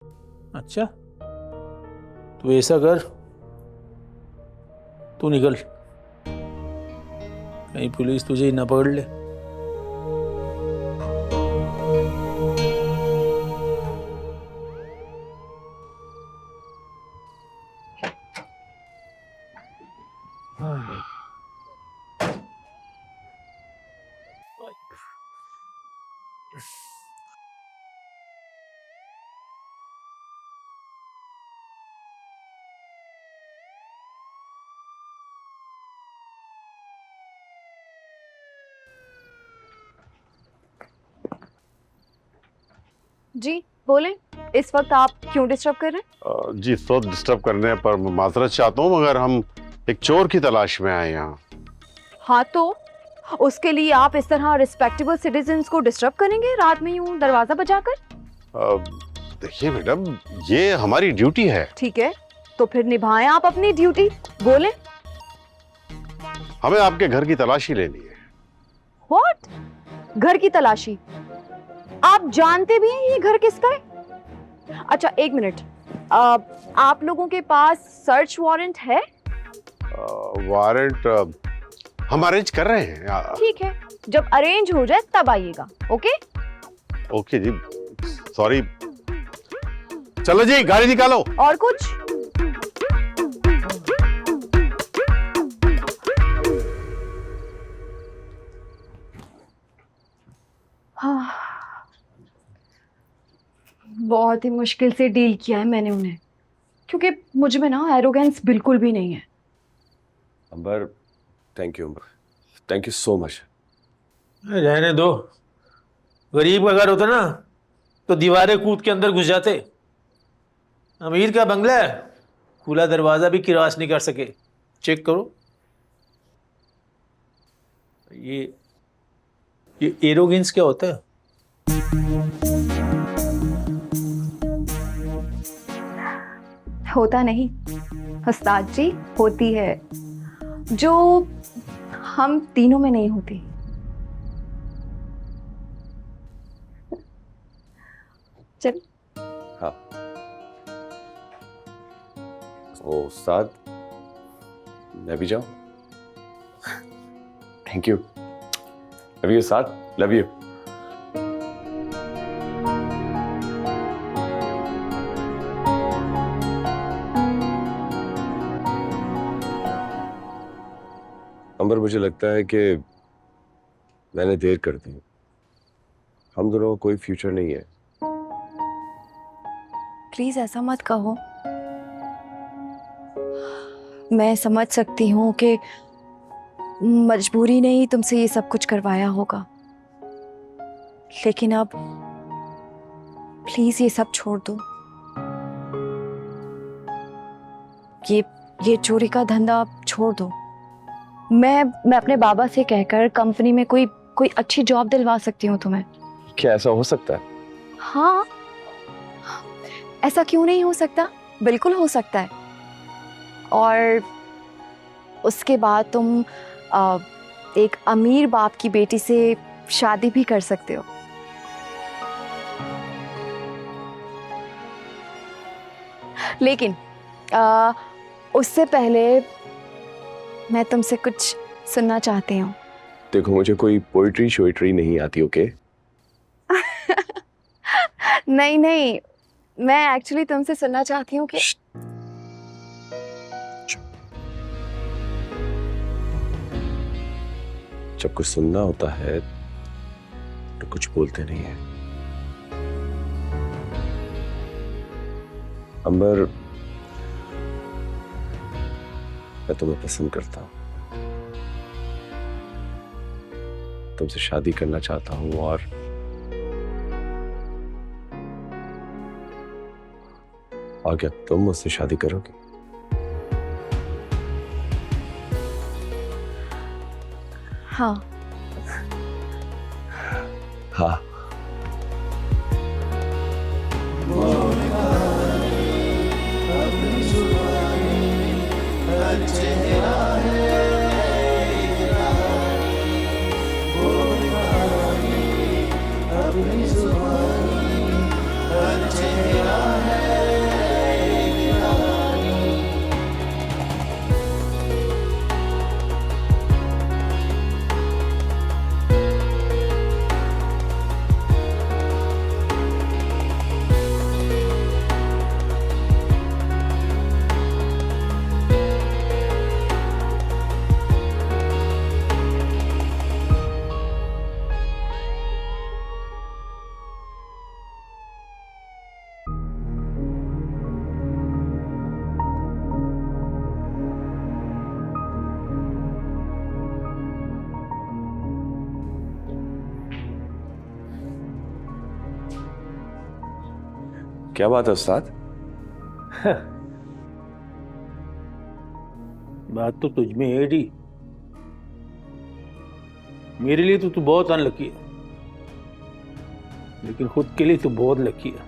अच्छा, तू ऐसा कर, तू निकल, कहीं पुलिस तुझे ही ना पकड़ ले। जी बोलें, इस वक्त आप क्यों डिस्टर्ब कर रहे हैं? जी तो डिस्टर्ब करने पर माजरत चाहता हूँ, मगर हम एक चोर की तलाश में आए यहाँ। हाँ तो उसके लिए आप इस तरह रिस्पेक्टेबल सिटीजन्स को डिस्टर्ब करेंगे रात में यूं दरवाजा बजाकर? देखिए मैडम, ये हमारी ड्यूटी है। ठीक है, तो फिर निभाएं आप अपनी ड्यूटी। बोलें। हमें आपके घर की तलाशी लेनी है। व्हाट? घर की तलाशी? आप जानते भी हैं ये घर किसका है? अच्छा एक मिनट, आप लोगों के पास सर्च वारंट है? वारंट हम अरेंज कर रहे हैं। ठीक है, जब अरेंज हो जाए तब आइएगा। ओके ओके जी, सॉरी। चलो जी, गाड़ी निकालो। और कुछ? हाँ, बहुत ही मुश्किल से डील किया है मैंने उन्हें, क्योंकि मुझ में ना एरोगेंस बिल्कुल भी नहीं है। Ambar, thank you Ambar, thank you so much. रहने दो, गरीब अगर होता ना तो दीवारें कूद के अंदर घुस जाते। अमीर का बंगला है, खुला दरवाजा भी क्रॉस नहीं कर सके। चेक करो, ये एरोगेंस क्या होता है? होता नहीं उस्ताद जी, होती है, जो हम तीनों में नहीं होती। चल। हाँ ओ उस्ताद, मैं भी जाऊं? Thank you. Love you Ustad, love you. अंबर, मुझे लगता है कि मैंने देर कर दी। हम दोनों का कोई फ्यूचर नहीं है। प्लीज ऐसा मत कहो। मैं समझ सकती हूँ कि मजबूरी ने ही तुमसे ये सब कुछ करवाया होगा, लेकिन अब प्लीज ये सब छोड़ दो। ये चोरी का धंधा छोड़ दो। मैं अपने बाबा से कहकर कंपनी में कोई अच्छी जॉब दिलवा सकती हूँ तुम्हें। क्या ऐसा हो सकता है? हाँ, ऐसा क्यों नहीं हो सकता? बिल्कुल हो सकता है। और उसके बाद तुम एक अमीर बाप की बेटी से शादी भी कर सकते हो। लेकिन उससे पहले मैं तुमसे कुछ सुनना चाहती हूँ। देखो, मुझे कोई पोइट्री शोइट्री नहीं आती, ओके? नहीं, मैं एक्चुअली तुमसे सुनना चाहती हूँ कि जब कुछ सुनना होता है तो कुछ बोलते नहीं है। अंबर, मैं तुम्हें पसंद करता हूँ, तुमसे शादी करना चाहता हूँ, और क्या तुम मुझसे शादी करोगी? हाँ। हाँ। अपनी जुबानी हर चेहरा है। क्या बात है उस्ताद? बात तो तुझ में है डी। मेरे लिए तो तू बहुत अनलकी है, लेकिन खुद के लिए तू बहुत लकी है।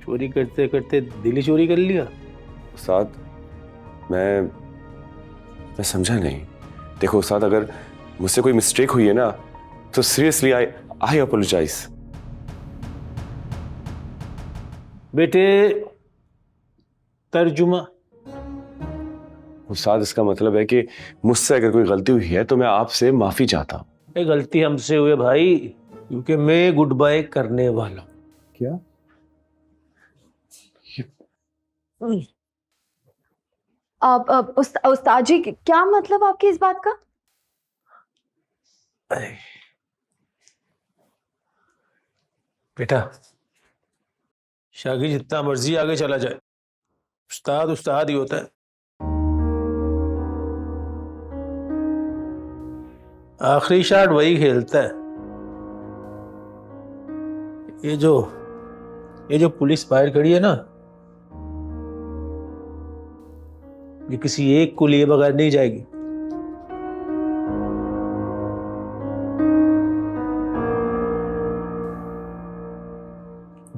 चोरी करते करते दिल ही चोरी कर लिया। उस्ताद, मैं समझा नहीं। देखो उस्ताद, अगर मुझसे कोई मिस्टेक हुई है ना, तो सीरियसली आई अपोलोजाइज। बेटे, तर्जुमा। उस्ताद, इसका मतलब है कि मुझसे अगर कोई गलती हुई है तो मैं आपसे माफी चाहता हूँ। ये गलती हमसे हुई है भाई, क्योंकि मैं गुड बाय करने वाला हूं। क्या? उस्ताद जी, क्या मतलब आपकी इस बात का? बेटा, शागिर्द जितना मर्जी आगे चला जाए, उस्ताद उस्ताद ही होता है। आखिरी शॉट वही खेलता है। ये जो पुलिस बाहर खड़ी है ना, ये किसी एक को लिए बगैर नहीं जाएगी।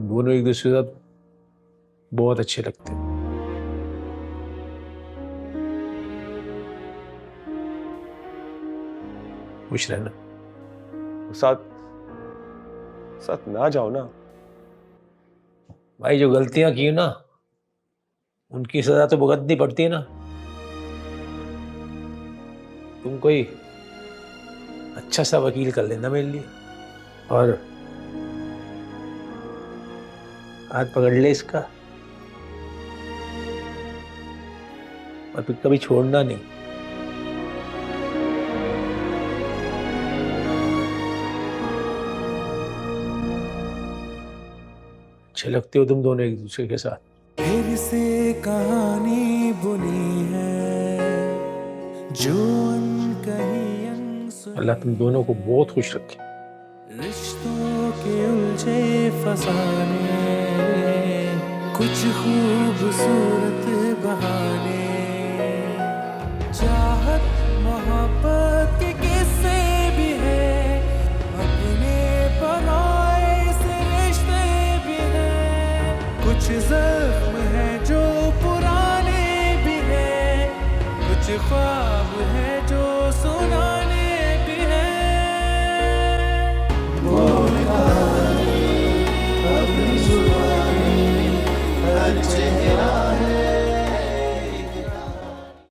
दोनों एक दूसरे के साथ बहुत अच्छे लगते हैं। खुश रहना। उस्ताद, उस्ताद ना जाओ ना। भाई, जो गलतियां की ना, उनकी सजा तो भुगतनी पड़ती है ना। तुम कोई अच्छा सा वकील कर लेना मेरे लिए, और हाथ पकड़ ले इसका, और फिर कभी छोड़ना नहीं। अच्छे लगते हो तुम दोनों एक दूसरे के साथ। फिर से कहानी बुनी है जो अनकही अनसुनी, अल्लाह तुम दोनों को बहुत खुश रखे। रिश्तों के उलझे फसाने, कुछ खूबसूरत बहाने,